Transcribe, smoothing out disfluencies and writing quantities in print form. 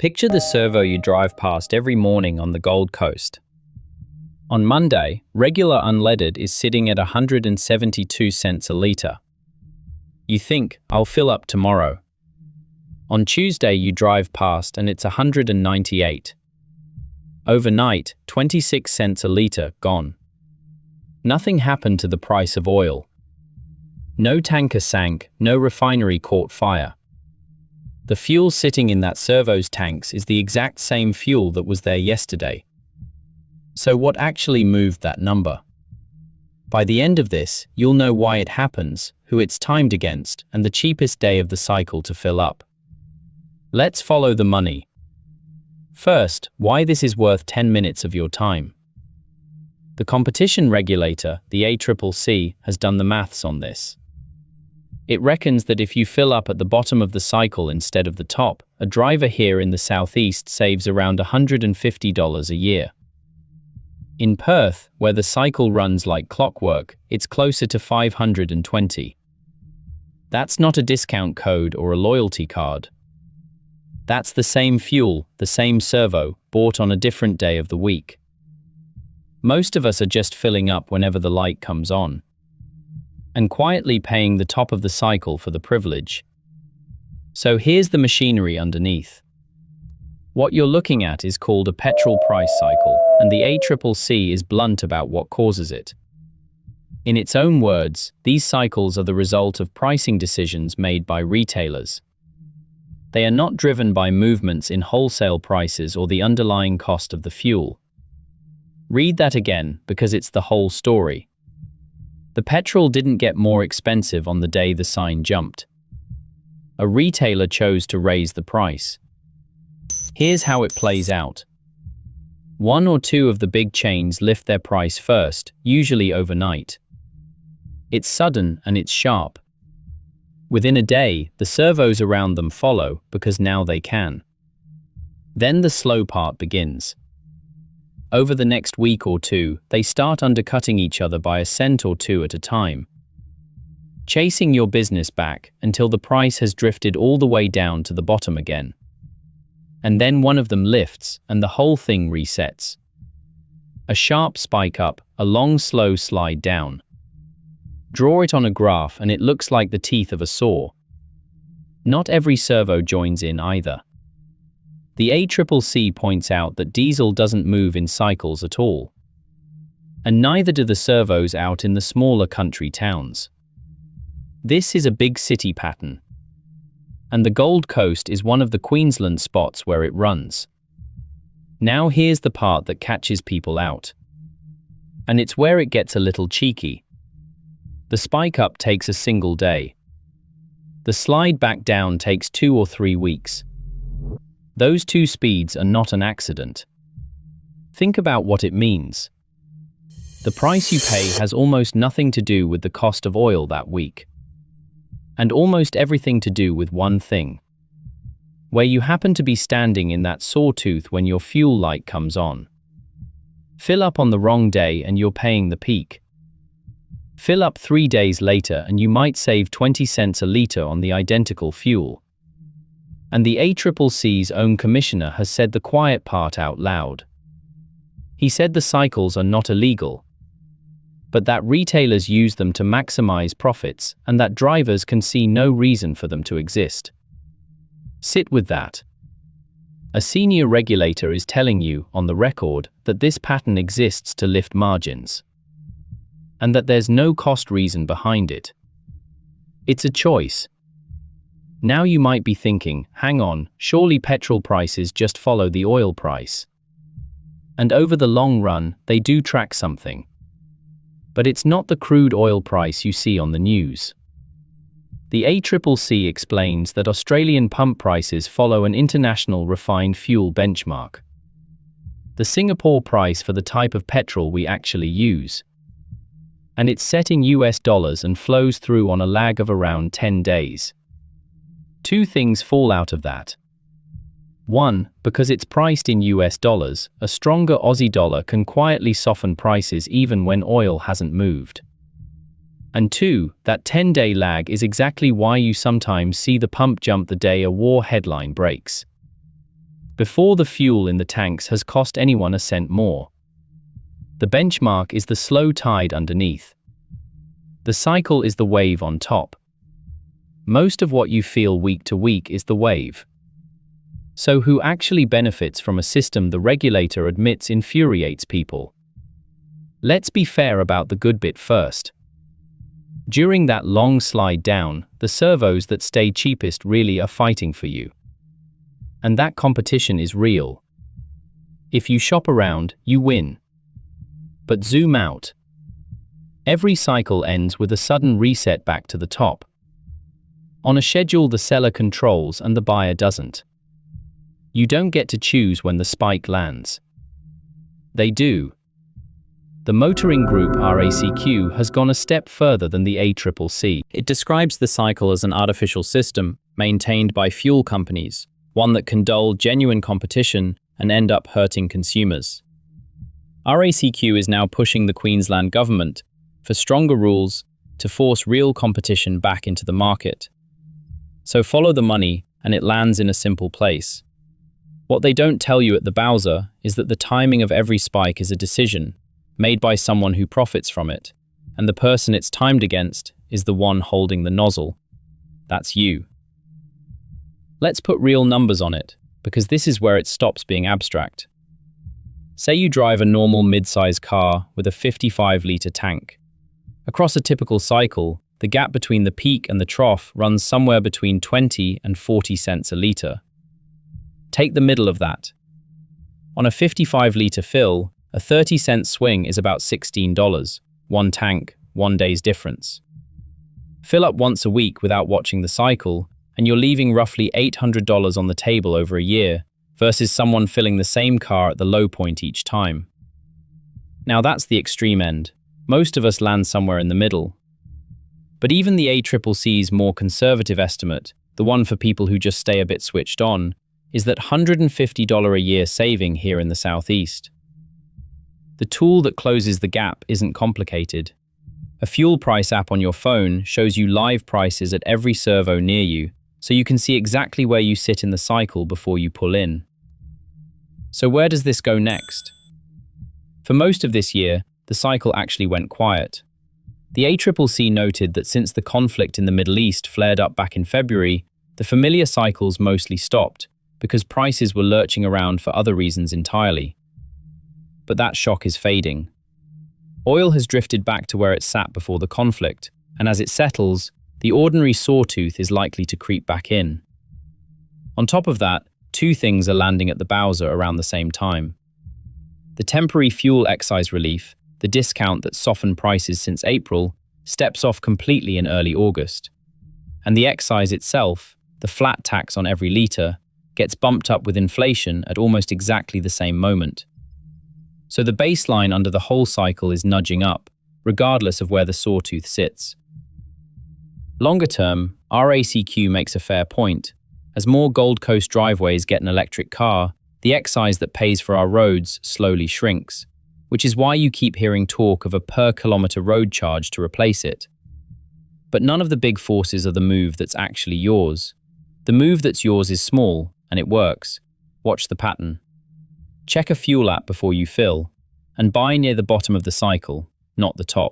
Picture the servo you drive past every morning on the Gold Coast. On Monday, regular unleaded is sitting at 172 cents a litre. You think, I'll fill up tomorrow. On Tuesday you drive past and it's 198. Overnight, 26 cents a litre gone. Nothing happened to the price of oil. No tanker sank, no refinery caught fire. The fuel sitting in that servo's tanks is the exact same fuel that was there yesterday. So what actually moved that number? By the end of this, you'll know why it happens, who it's timed against, and the cheapest day of the cycle to fill up. Let's follow the money. First, why this is worth 10 minutes of your time. The competition regulator, the ACCC, has done the maths on this. It reckons that if you fill up at the bottom of the cycle instead of the top, a driver here in the southeast saves around $150 a year. In Perth, where the cycle runs like clockwork, it's closer to $520. That's not a discount code or a loyalty card. That's the same fuel, the same servo, bought on a different day of the week. Most of us are just filling up whenever the light comes on, and quietly paying the top of the cycle for the privilege. So here's the machinery underneath. What you're looking at is called a petrol price cycle, and the ACCC is blunt about what causes it. In its own words, these cycles are the result of pricing decisions made by retailers. They are not driven by movements in wholesale prices or the underlying cost of the fuel. Read that again, because it's the whole story. The petrol didn't get more expensive on the day the sign jumped. A retailer chose to raise the price. Here's how it plays out. One or two of the big chains lift their price first, usually overnight. It's sudden and it's sharp. Within a day, the servos around them follow because now they can. Then the slow part begins. Over the next week or two, they start undercutting each other by a cent or two at a time, chasing your business back until the price has drifted all the way down to the bottom again. And then one of them lifts, and the whole thing resets. A sharp spike up, a long slow slide down. Draw it on a graph and it looks like the teeth of a saw. Not every servo joins in either. The ACCC points out that diesel doesn't move in cycles at all. And neither do the servos out in the smaller country towns. This is a big city pattern. And the Gold Coast is one of the Queensland spots where it runs. Now here's the part that catches people out. And it's where it gets a little cheeky. The spike up takes a single day. The slide back down takes 2 or 3 weeks. Those two speeds are not an accident. Think about what it means. The price you pay has almost nothing to do with the cost of oil that week. And almost everything to do with one thing. Where you happen to be standing in that sawtooth when your fuel light comes on. Fill up on the wrong day and you're paying the peak. Fill up 3 days later and you might save 20 cents a litre on the identical fuel. And the ACCC's own commissioner has said the quiet part out loud. He said the cycles are not illegal, but that retailers use them to maximize profits and that drivers can see no reason for them to exist. Sit with that. A senior regulator is telling you, on the record, that this pattern exists to lift margins, and that there's no cost reason behind it. It's a choice. Now you might be thinking, hang on, surely petrol prices just follow the oil price. And over the long run, they do track something. But it's not the crude oil price you see on the news. The ACCC explains that Australian pump prices follow an international refined fuel benchmark. The Singapore price for the type of petrol we actually use. And it's set in US dollars and flows through on a lag of around 10 days. 2 things fall out of that. 1, because it's priced in US dollars, a stronger Aussie dollar can quietly soften prices even when oil hasn't moved. And 2, that 10-day lag is exactly why you sometimes see the pump jump the day a war headline breaks. before the fuel in the tanks has cost anyone a cent more. The benchmark is the slow tide underneath. The cycle is the wave on top. Most of what you feel week to week is the wave. So who actually benefits from a system the regulator admits infuriates people? Let's be fair about the good bit first. During that long slide down, the servos that stay cheapest really are fighting for you. And that competition is real. If you shop around, you win. But zoom out. Every cycle ends with a sudden reset back to the top. On a schedule the seller controls and the buyer doesn't. You don't get to choose when the spike lands. They do. The motoring group RACQ has gone a step further than the ACCC. It describes the cycle as an artificial system maintained by fuel companies, one that can dull genuine competition and end up hurting consumers. RACQ is now pushing the Queensland government for stronger rules to force real competition back into the market. So follow the money and it lands in a simple place. What they don't tell you at the Bowser is that the timing of every spike is a decision made by someone who profits from it, and the person it's timed against is the one holding the nozzle. That's you. Let's put real numbers on it, because this is where it stops being abstract. Say you drive a normal mid-size car with a 55-litre tank. Across a typical cycle, the gap between the peak and the trough runs somewhere between 20 and 40 cents a litre. Take the middle of that. On a 55-litre fill, a 30-cent swing is about $16, one tank, 1 day's difference. Fill up once a week without watching the cycle, and you're leaving roughly $800 on the table over a year, versus someone filling the same car at the low point each time. Now that's the extreme end. Most of us land somewhere in the middle. But even the ACCC's more conservative estimate, the one for people who just stay a bit switched on, is that $150 a year saving here in the southeast. The tool that closes the gap isn't complicated. A fuel price app on your phone shows you live prices at every servo near you, so you can see exactly where you sit in the cycle before you pull in. So where does this go next? For most of this year, the cycle actually went quiet. The ACCC noted that since the conflict in the Middle East flared up back in February, the familiar cycles mostly stopped, because prices were lurching around for other reasons entirely. But that shock is fading. Oil has drifted back to where it sat before the conflict, and as it settles, the ordinary sawtooth is likely to creep back in. On top of that, two things are landing at the Bowser around the same time. The temporary fuel excise relief, the discount that softened prices since April, steps off completely in early August. And the excise itself, the flat tax on every litre, gets bumped up with inflation at almost exactly the same moment. So the baseline under the whole cycle is nudging up, regardless of where the sawtooth sits. Longer term, RACQ makes a fair point. As more Gold Coast driveways get an electric car, the excise that pays for our roads slowly shrinks, which is why you keep hearing talk of a per-kilometre road charge to replace it. But none of the big forces are the move that's actually yours. The move that's yours is small, and it works. Watch the pattern. Check a fuel app before you fill, and buy near the bottom of the cycle, not the top.